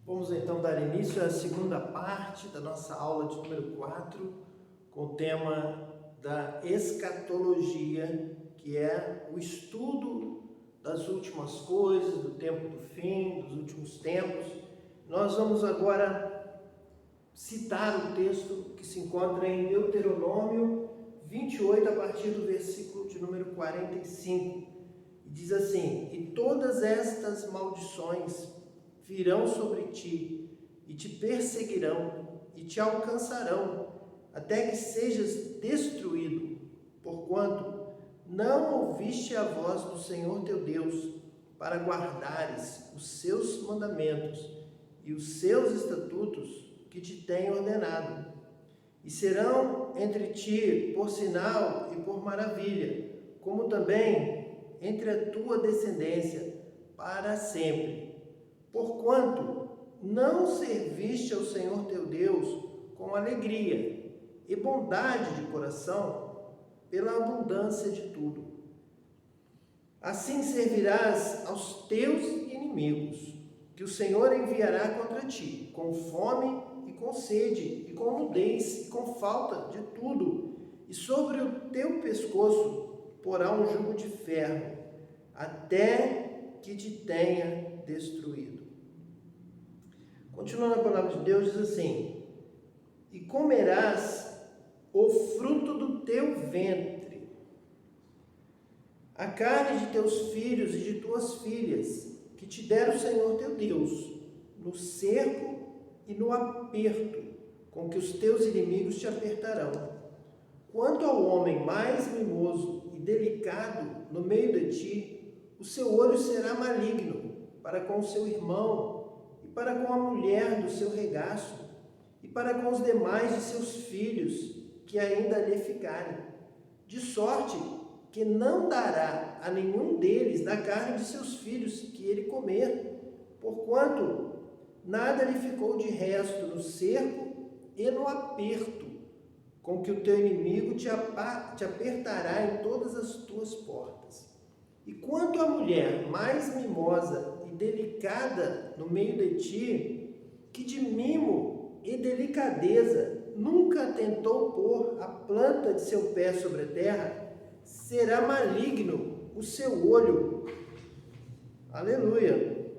Vamos então dar início à segunda parte da nossa aula de número 4, com o tema da escatologia, que é o estudo das últimas coisas, do tempo do fim, dos últimos tempos. Nós vamos agora citar o texto que se encontra em Deuteronômio 28, a partir do versículo de número 45. E diz assim: "E todas estas maldições virão sobre ti, e te perseguirão, e te alcançarão, até que sejas destruído, porquanto não ouviste a voz do Senhor teu Deus, para guardares os seus mandamentos e os seus estatutos que te tenho ordenado. E serão entre ti por sinal e por maravilha, como também entre a tua descendência para sempre. Porquanto não serviste ao Senhor teu Deus com alegria e bondade de coração, pela abundância de tudo. Assim servirás aos teus inimigos, que o Senhor enviará contra ti, com fome e com sede, e com nudez, e com falta de tudo, e sobre o teu pescoço porá um jugo de ferro, até que te tenha destruído." Continuando a palavra de Deus, diz assim: "E comerás o fruto do teu ventre, a carne de teus filhos e de tuas filhas, que te der o Senhor teu Deus, no cerco e no aperto, com que os teus inimigos te apertarão. Quanto ao homem mais mimoso e delicado no meio de ti, o seu olho será maligno para com o seu irmão, e para com a mulher do seu regaço, e para com os demais de seus filhos que ainda lhe ficarem, de sorte que não dará a nenhum deles da carne de seus filhos que ele comer, porquanto nada lhe ficou de resto no cerco e no aperto, com que o teu inimigo te apertará em todas as tuas portas. E quanto à mulher mais mimosa e delicada no meio de ti, que de mimo e delicadeza nunca tentou pôr a planta de seu pé sobre a terra, será maligno o seu olho." Aleluia!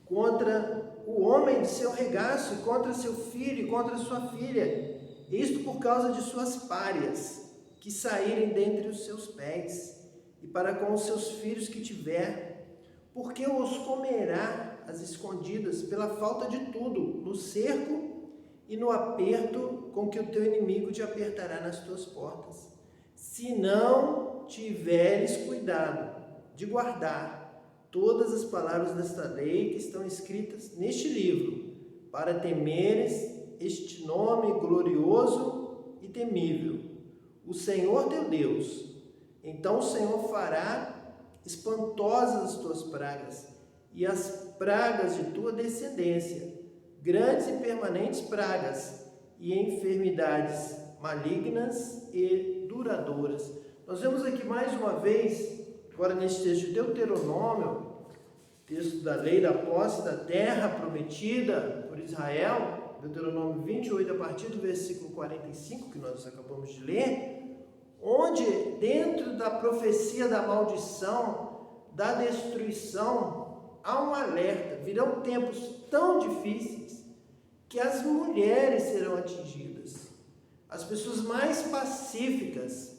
"Contra o homem de seu regaço, e contra seu filho, e contra sua filha, isto por causa de suas párias, que saírem dentre os seus pés, e para com os seus filhos que tiver, porque os comerá às escondidas pela falta de tudo, no cerco e no aperto com que o teu inimigo te apertará nas tuas portas. Se não tiveres cuidado de guardar todas as palavras desta lei que estão escritas neste livro, para temeres este nome glorioso e temível, o Senhor teu Deus, então o Senhor fará espantosas as tuas pragas e as pragas de tua descendência, grandes e permanentes pragas e enfermidades malignas e duradouras." Nós vemos aqui mais uma vez, agora nesse texto de Deuteronômio, texto da lei da posse da terra prometida por Israel, Deuteronômio 28, a partir do versículo 45, que nós acabamos de ler, onde dentro da profecia da maldição, da destruição, há um alerta: virão tempos tão difíceis que as mulheres serão atingidas, as pessoas mais pacíficas,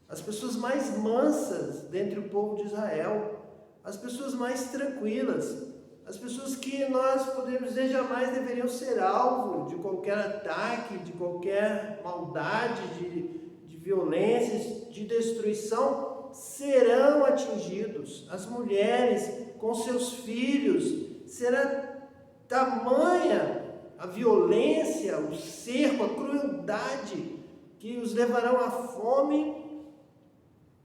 as pessoas mais mansas dentre o povo de Israel, as pessoas mais tranquilas, as pessoas que nós podemos dizer jamais deveriam ser alvo de qualquer ataque, de qualquer maldade, de violências, de destruição, serão atingidos. As mulheres com seus filhos, será tamanha a violência, o cerco, a crueldade, que os levarão à fome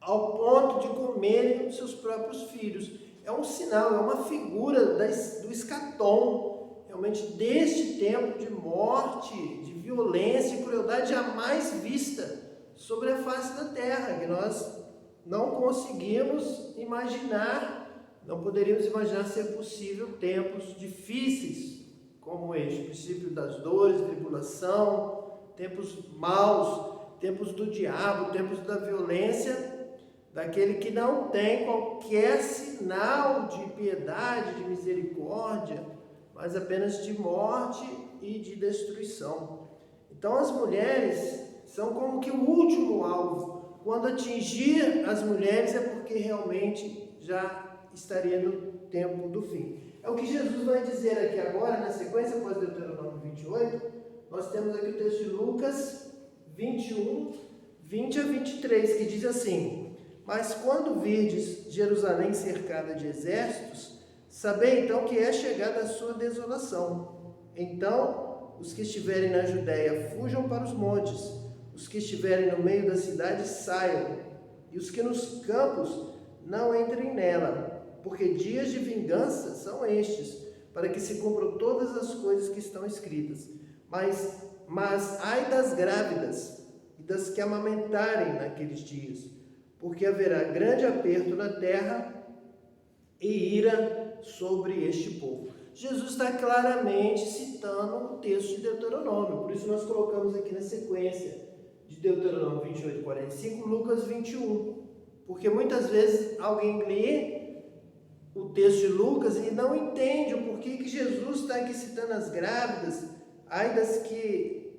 ao ponto de comerem os seus próprios filhos. É um sinal, é uma figura do escatom, realmente deste tempo de morte, de violência e crueldade jamais vista sobre a face da terra, que nós não conseguimos imaginar, não poderíamos imaginar ser possível tempos difíceis como este, o princípio das dores, tribulação, tempos maus, tempos do diabo, tempos da violência, daquele que não tem qualquer sinal de piedade, de misericórdia, mas apenas de morte e de destruição. Então as mulheres são como que o último alvo. Quando atingir as mulheres é porque realmente já estaria no tempo do fim. É o que Jesus vai dizer aqui agora, na sequência, após Deuteronômio 28, nós temos aqui o texto de Lucas 21, 20 a 23, que diz assim: mas quando virdes Jerusalém cercada de exércitos, sabei então que é chegada a sua desolação. Então, os que estiverem na Judéia fujam para os montes, os que estiverem no meio da cidade saiam, e os que nos campos não entrem nela, porque dias de vingança são estes, para que se cumpram todas as coisas que estão escritas. Mas ai das grávidas e das que amamentarem naqueles dias, porque haverá grande aperto na terra e ira sobre este povo. Jesus está claramente citando o texto de Deuteronômio, por isso nós colocamos aqui na sequência de Deuteronômio 28, 45, Lucas 21, porque muitas vezes alguém lê o texto de Lucas e não entende o porquê que Jesus está aqui citando as grávidas, ai das que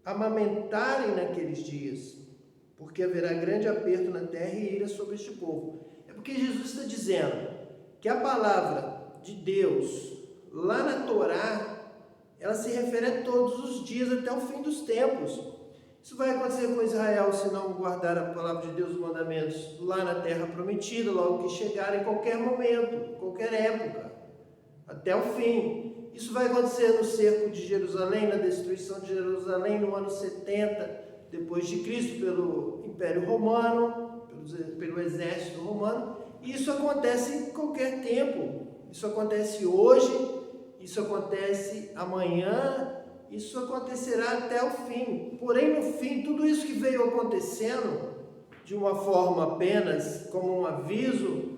amamentarem naqueles dias, porque haverá grande aperto na terra e ira sobre este povo. É porque Jesus está dizendo que a palavra de Deus, lá na Torá, ela se refere a todos os dias até o fim dos tempos. Isso vai acontecer com Israel se não guardar a palavra de Deus, os mandamentos, lá na terra prometida, logo que chegar, em qualquer momento, qualquer época, até o fim. Isso vai acontecer no cerco de Jerusalém, na destruição de Jerusalém no ano 70 depois de Cristo, pelo Império Romano, pelo exército romano. E isso acontece em qualquer tempo. Isso acontece hoje, isso acontece amanhã, isso acontecerá até o fim. Porém, no fim, tudo isso que veio acontecendo de uma forma apenas como um aviso,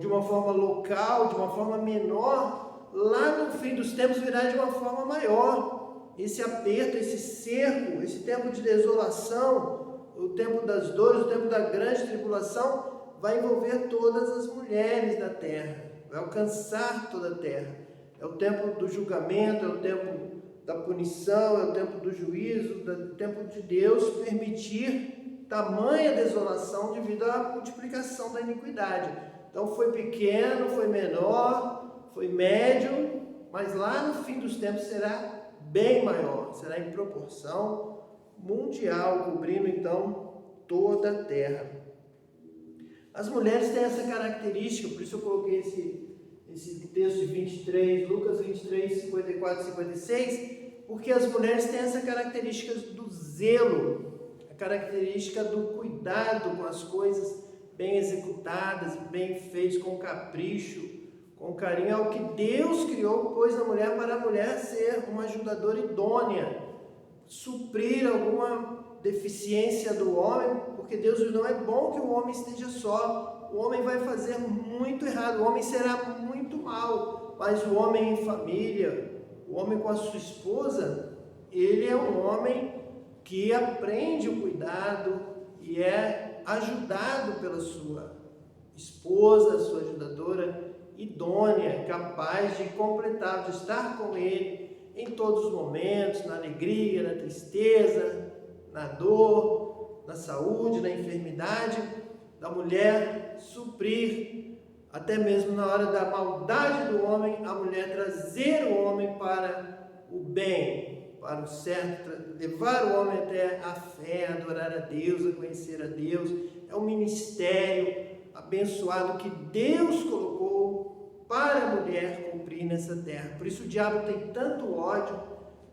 de uma forma local, de uma forma menor, lá no fim dos tempos virá de uma forma maior. Esse aperto, esse cerco, esse tempo de desolação, o tempo das dores, o tempo da grande tribulação, vai envolver todas as mulheres da terra, vai alcançar toda a terra. É o tempo do julgamento, é o tempo da punição, é o tempo do juízo, é o tempo de Deus permitir tamanha desolação devido à multiplicação da iniquidade. Então foi pequeno, foi menor, foi médio, mas lá no fim dos tempos será bem maior, será em proporção mundial, cobrindo então toda a terra. As mulheres têm essa característica, por isso eu coloquei esse texto de 23, Lucas 23, 54 e 56, porque as mulheres têm essa característica do zelo, a característica do cuidado com as coisas bem executadas, bem feitas, com capricho, com carinho. É o que Deus criou, pôs na mulher para a mulher ser uma ajudadora idônea, suprir alguma deficiência do homem, porque Deus não é bom que o homem esteja só. O homem vai fazer muito errado, o homem será muito mal, mas o homem em família, o homem com a sua esposa, ele é um homem que aprende o cuidado e é ajudado pela sua esposa, sua ajudadora idônea, capaz de completar, de estar com ele em todos os momentos, na alegria, na tristeza, na dor, na saúde, na enfermidade, da mulher suprir, até mesmo na hora da maldade do homem, a mulher trazer o homem para o bem, para o certo, levar o homem até a fé, a adorar a Deus, a conhecer a Deus. É um ministério abençoado que Deus colocou para a mulher cumprir nessa terra. Por isso o diabo tem tanto ódio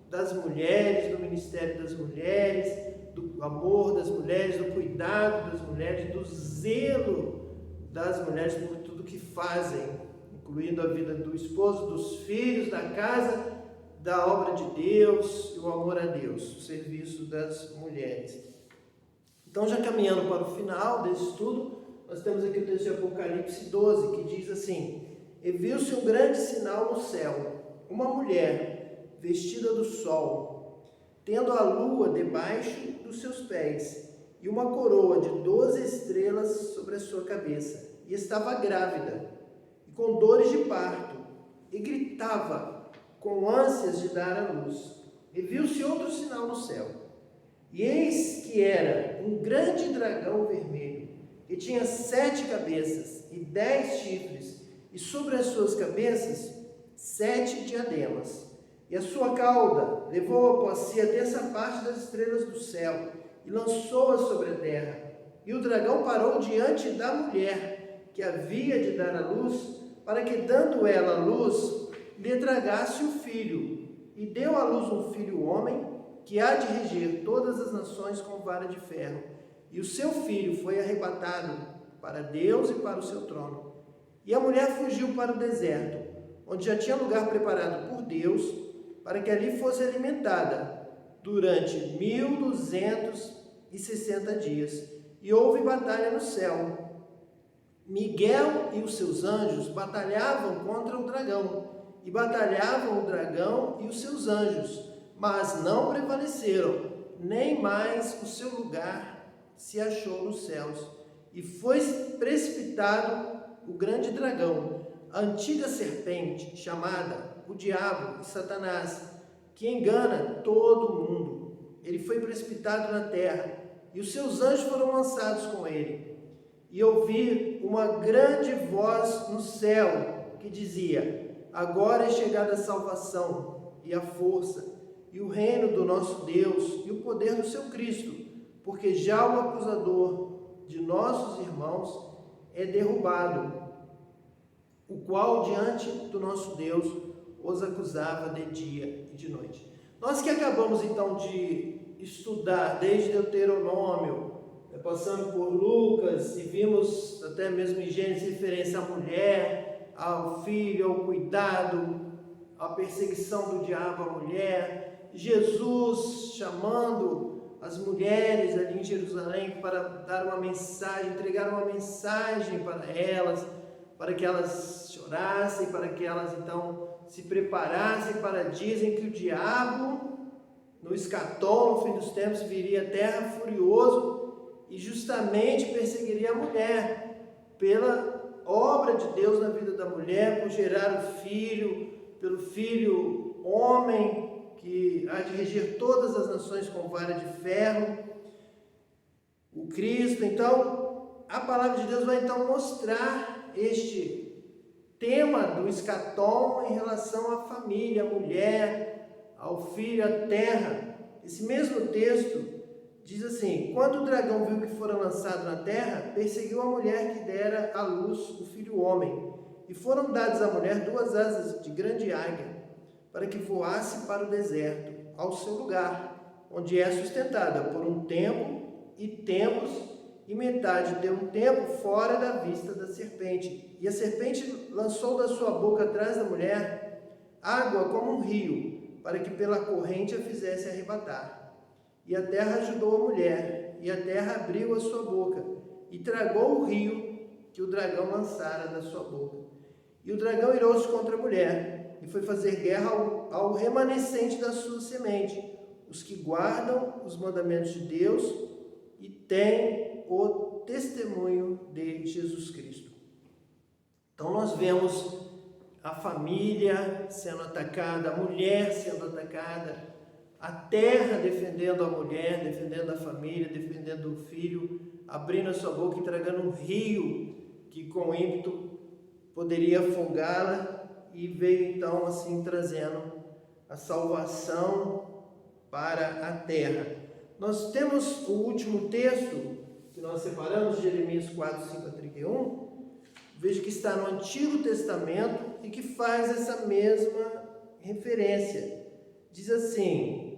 das mulheres, do ministério das mulheres, do amor das mulheres, do cuidado das mulheres, do zelo das mulheres por tudo que fazem, incluindo a vida do esposo, dos filhos, da casa, da obra de Deus e o amor a Deus, o serviço das mulheres. Então, já caminhando para o final desse estudo, nós temos aqui o texto de Apocalipse 12, que diz assim: e viu-se um grande sinal no céu, uma mulher vestida do sol, tendo a lua debaixo dos seus pés e uma coroa de 12 estrelas sobre a sua cabeça, e estava grávida, e com dores de parto, e gritava com ânsias de dar à luz. E viu-se outro sinal no céu, e eis que era um grande dragão vermelho, que tinha 7 cabeças e 10 chifres, e sobre as suas cabeças 7 diademas. E a sua cauda levou após si a terça parte das estrelas do céu, e lançou-as sobre a terra. E o dragão parou diante da mulher, que havia de dar à luz, para que, dando ela à luz, lhe tragasse o filho. E deu à luz um filho homem, que há de reger todas as nações com vara de ferro. E o seu filho foi arrebatado para Deus e para o seu trono. E a mulher fugiu para o deserto, onde já tinha lugar preparado por Deus, para que ali fosse alimentada durante 1260 dias. E houve batalha no céu. Miguel e os seus anjos batalhavam contra o dragão, e batalhavam o dragão e os seus anjos, mas não prevaleceram, nem mais o seu lugar se achou nos céus. E foi precipitado o grande dragão, a antiga serpente, chamada o diabo e Satanás, que engana todo o mundo. Ele foi precipitado na terra, e os seus anjos foram lançados com ele. E ouvi uma grande voz no céu, que dizia: agora é chegada a salvação, e a força, e o reino do nosso Deus, e o poder do seu Cristo, porque já o acusador de nossos irmãos é derrubado, o qual diante do nosso Deus os acusava de dia e de noite. Nós que acabamos então de estudar desde Deuteronômio, passando por Lucas, e vimos até mesmo em Gênesis referência à mulher, ao filho, ao cuidado, à perseguição do diabo à mulher, Jesus chamando as mulheres ali em Jerusalém para dar uma mensagem, entregar uma mensagem para elas, para que elas chorassem, para que elas então se preparassem para dizem que o diabo no escatom, no fim dos tempos, viria à terra furioso e justamente perseguiria a mulher pela obra de Deus na vida da mulher, por gerar o filho, pelo filho homem que há de reger todas as nações com vara de ferro, o Cristo. Então, a palavra de Deus vai então mostrar este tema do escatom em relação à família, à mulher, ao filho, à terra. Esse mesmo texto diz assim: quando o dragão viu que fora lançado na terra, perseguiu a mulher que dera à luz o filho homem. E foram dadas à mulher 2 asas de grande águia, para que voasse para o deserto, ao seu lugar, onde é sustentada por um tempo e tempos, e metade de um tempo fora da vista da serpente. E a serpente lançou da sua boca atrás da mulher água como um rio, para que pela corrente a fizesse arrebatar. E a terra ajudou a mulher, e a terra abriu a sua boca, e tragou o rio que o dragão lançara da sua boca. E o dragão irou-se contra a mulher, e foi fazer guerra ao remanescente da sua semente, os que guardam os mandamentos de Deus e têm o testemunho de Jesus Cristo. Então nós vemos a família sendo atacada, a mulher sendo atacada, a terra defendendo a mulher, defendendo a família, defendendo o filho, abrindo a sua boca e tragando um rio que com ímpeto poderia afogá-la, e veio então assim trazendo a salvação para a terra. Nós temos o último texto que nós separamos, Jeremias 4, 5 a 31, veja que está no Antigo Testamento e que faz essa mesma referência. Diz assim,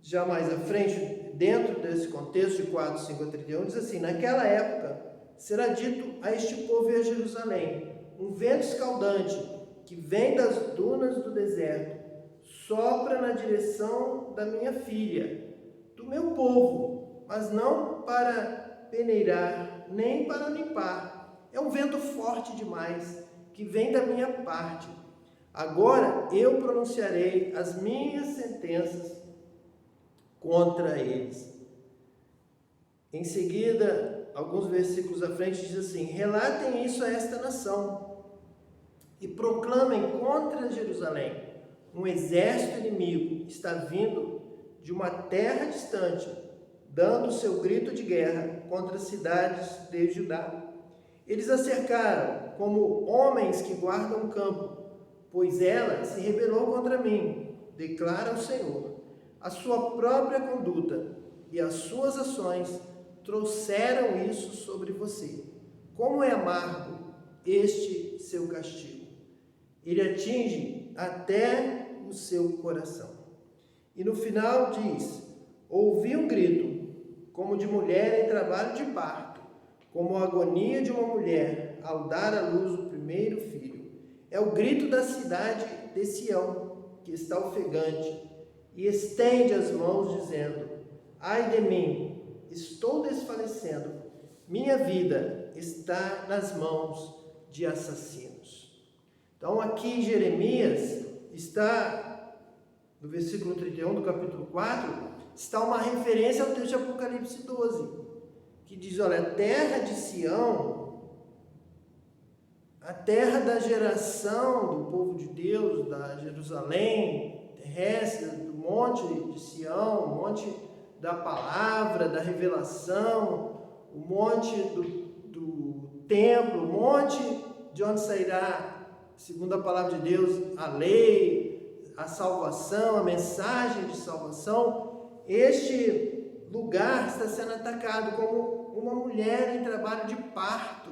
já mais à frente, dentro desse contexto de 4, 5 a 31, diz assim: naquela época será dito a este povo e a Jerusalém: um vento escaldante que vem das dunas do deserto sopra na direção da minha filha, do meu povo, mas não para peneirar, nem para limpar. É um vento forte demais, que vem da minha parte. Agora eu pronunciarei as minhas sentenças contra eles. Em seguida, alguns versículos à frente, diz assim: relatem isso a esta nação e proclamem contra Jerusalém: um exército inimigo está vindo de uma terra distante, dando seu grito de guerra contra as cidades de Judá. Eles a cercaram como homens que guardam o campo, pois ela se rebelou contra mim, declara o Senhor. A sua própria conduta e as suas ações trouxeram isso sobre você. Como é amargo este seu castigo. Ele atinge até o seu coração. E no final diz: ouvi um grito, como de mulher em trabalho de parto, como a agonia de uma mulher ao dar à luz o primeiro filho. É o grito da cidade de Sião, que está ofegante, e estende as mãos, dizendo: ai de mim, estou desfalecendo, minha vida está nas mãos de assassinos. Então aqui Jeremias está, no versículo 31 do capítulo 4, está uma referência ao texto de Apocalipse 12, que diz: olha, a terra de Sião, a terra da geração do povo de Deus, da Jerusalém terrestre, do monte de Sião, o monte da palavra, da revelação, o monte do templo, o monte de onde sairá, segundo a palavra de Deus, a lei, a salvação, a mensagem de salvação. Este lugar está sendo atacado como uma mulher em trabalho de parto,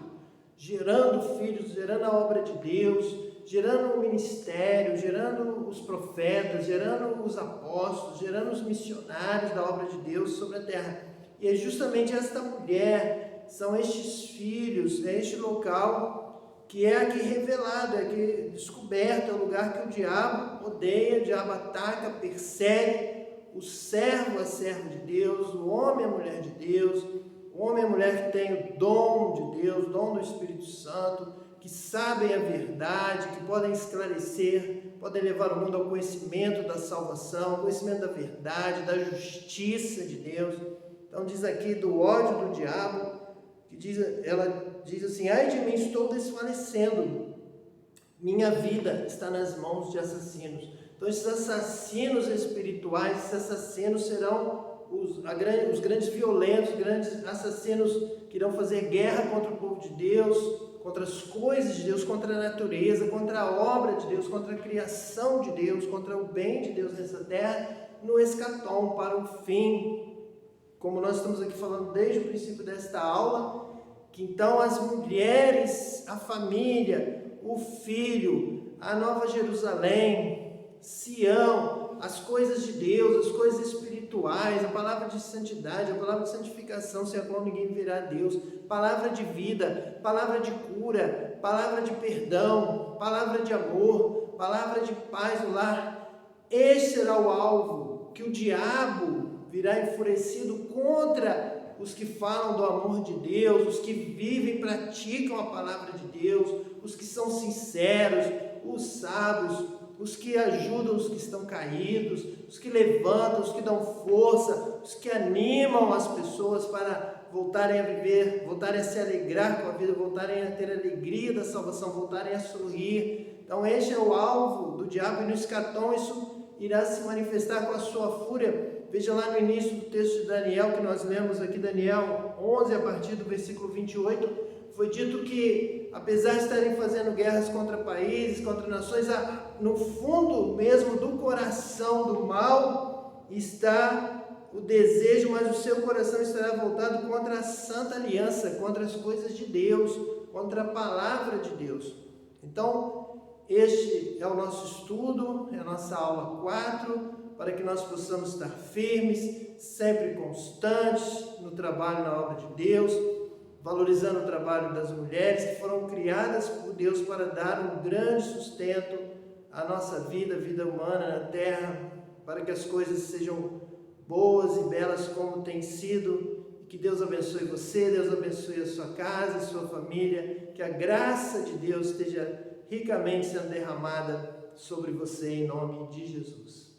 gerando filhos, gerando a obra de Deus, gerando o ministério, gerando os profetas, gerando os apóstolos, gerando os missionários da obra de Deus sobre a terra. E é justamente esta mulher, são estes filhos, é este local que é aqui revelado, é aqui descoberto, é o lugar que o diabo odeia, o diabo ataca, persegue o servo a servo de Deus, o homem a mulher de Deus, o homem e a mulher que tem o dom de Deus, o dom do Espírito Santo, que sabem a verdade, que podem esclarecer, podem levar o mundo ao conhecimento da salvação, ao conhecimento da verdade, da justiça de Deus. Então diz aqui do ódio do diabo, que ela diz assim: ai de mim, estou desfalecendo, minha vida está nas mãos de assassinos. Então esses assassinos espirituais, esses assassinos serão os grandes violentos, os grandes assassinos que irão fazer guerra contra o povo de Deus, contra as coisas de Deus, contra a natureza, contra a obra de Deus, contra a criação de Deus, contra o bem de Deus nessa terra, no escatom, para o fim. Como nós estamos aqui falando desde o princípio desta aula, que então as mulheres, a família, o filho, a Nova Jerusalém, Sião, as coisas de Deus, as coisas espirituais, a palavra de santidade, a palavra de santificação, sem a qual ninguém verá Deus, palavra de vida, palavra de cura, palavra de perdão, palavra de amor, palavra de paz no lar. Este será o alvo que o diabo virá enfurecido contra os que falam do amor de Deus, os que vivem e praticam a palavra de Deus, os que são sinceros, os sábios, os que ajudam os que estão caídos, os que levantam, os que dão força, os que animam as pessoas para voltarem a viver, voltarem a se alegrar com a vida, voltarem a ter a alegria da salvação, voltarem a sorrir. Então este é o alvo do diabo, e no escatom isso irá se manifestar com a sua fúria. Veja lá no início do texto de Daniel, que nós lemos aqui, Daniel 11, a partir do versículo 28, foi dito que, apesar de estarem fazendo guerras contra países, contra nações, no fundo mesmo do coração do mal está o desejo, mas o seu coração estará voltado contra a santa aliança, contra as coisas de Deus, contra a palavra de Deus. Então, este é o nosso estudo, é a nossa aula 4, para que nós possamos estar firmes, sempre constantes no trabalho, na obra de Deus, valorizando o trabalho das mulheres que foram criadas por Deus para dar um grande sustento à nossa vida, vida humana na terra, para que as coisas sejam boas e belas como tem sido, que Deus abençoe você, Deus abençoe a sua casa, a sua família, que a graça de Deus esteja ricamente sendo derramada sobre você em nome de Jesus.